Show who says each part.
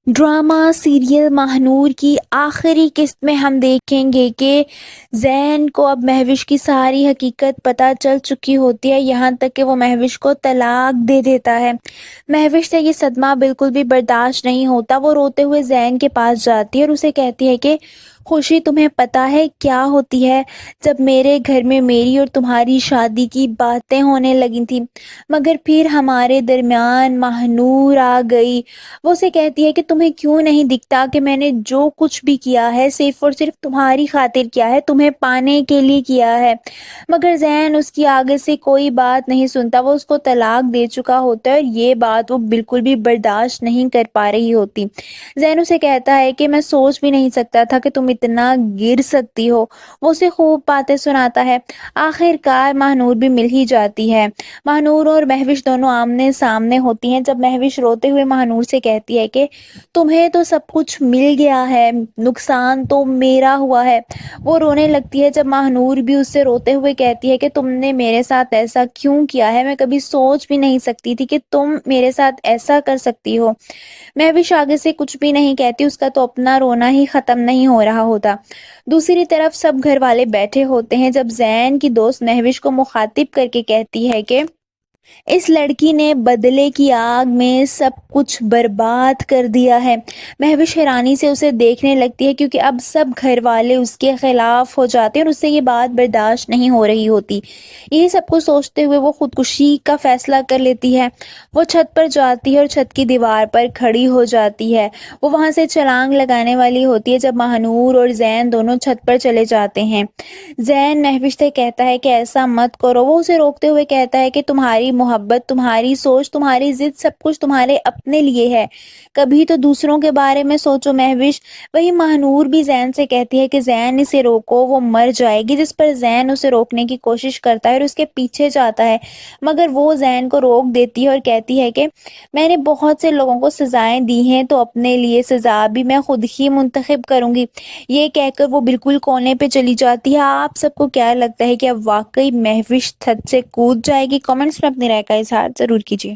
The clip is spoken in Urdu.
Speaker 1: ڈرامہ سیریل ماہنور کی آخری قسط میں ہم دیکھیں گے کہ زین کو اب مہوش کی ساری حقیقت پتہ چل چکی ہوتی ہے، یہاں تک کہ وہ مہوش کو طلاق دے دیتا ہے۔ مہوش سے یہ صدمہ بالکل بھی برداشت نہیں ہوتا، وہ روتے ہوئے زین کے پاس جاتی ہے اور اسے کہتی ہے کہ خوشی، تمہیں پتہ ہے کیا ہوتی ہے؟ جب میرے گھر میں میری اور تمہاری شادی کی باتیں ہونے لگی تھیں مگر پھر ہمارے درمیان ماہنور آ گئی۔ وہ اسے کہتی ہے کہ تمہیں کیوں نہیں دکھتا کہ میں نے جو کچھ بھی کیا ہے صرف اور صرف تمہاری خاطر کیا ہے، تمہیں پانے کے لیے کیا ہے۔ مگر زین اس کی آگے سے کوئی بات نہیں سنتا، وہ اس کو طلاق دے چکا ہوتا ہے اور یہ بات وہ بالکل بھی برداشت نہیں کر پا رہی ہوتی۔ زین اسے کہتا ہے کہ میں سوچ بھی نہیں سکتا تھا کہ تم اتنا گر سکتی ہو۔ وہ اسے خوب باتیں سناتا ہے۔ آخر کار ماہنور بھی مل ہی جاتی ہے۔ ماہنور اور مہوش دونوں آمنے سامنے ہوتی ہیں۔ جب مہوش روتے ہوئے ماہنور سے کہتی ہے کہ تمہیں تو سب کچھ مل گیا ہے، نقصان تو میرا ہوا ہے، وہ رونے لگتی ہے۔ جب ماہنور بھی اس سے روتے ہوئے کہتی ہے کہ تم نے میرے ساتھ ایسا کیوں کیا ہے، میں کبھی سوچ بھی نہیں سکتی تھی کہ تم میرے ساتھ ایسا کر سکتی ہو۔ مہوش آگے سے کچھ بھی نہیں کہتی، اس کا تو اپنا رونا ہی ختم نہیں ہو رہا ہوتا۔ دوسری طرف سب گھر والے بیٹھے ہوتے ہیں جب زین کی دوست مہوش کو مخاطب کر کے کہتی ہے کہ اس لڑکی نے بدلے کی آگ میں سب کچھ برباد کر دیا ہے۔ مہوش حیرانی سے اسے دیکھنے لگتی ہے کیونکہ اب سب گھر والے اس کے خلاف ہو جاتے ہیں اور اس سے یہ بات برداشت نہیں ہو رہی ہوتی۔ یہی سب کچھ سوچتے ہوئے وہ خودکشی کا فیصلہ کر لیتی ہے۔ وہ چھت پر جاتی ہے اور چھت کی دیوار پر کھڑی ہو جاتی ہے۔ وہ وہاں سے چھلانگ لگانے والی ہوتی ہے جب ماہنور اور زین دونوں چھت پر چلے جاتے ہیں۔ زین مہوش سے کہتا ہے کہ ایسا مت کرو، وہ اسے روکتے ہوئے کہتا ہے کہ تمہاری محبت، تمہاری سوچ، تمہاری ضد سب کچھ تمہارے اپنے لیے ہے، کبھی تو دوسروں کے بارے میں سوچو مہوش۔ وہی ماہنور بھی زین سے کہتی ہے کہ زین اسے روکو، وہ مر جائے گی، جس پر زین اسے روکنے کی کوشش کرتا ہے اور اس کے پیچھے جاتا ہے مگر وہ زین کو روک دیتی ہے اور کہتی ہے کہ میں نے بہت سے لوگوں کو سزائیں دی ہیں تو اپنے لیے سزا بھی میں خود ہی منتخب کروں گی۔ یہ کہہ کر وہ بالکل کونے پہ چلی جاتی ہے۔ آپ سب کو کیا لگتا ہے کہ اب واقعی مہوش چھت سے کود جائے گی؟ کامنٹس میں اپنی رائے کا اظہار ضرور کیجیے۔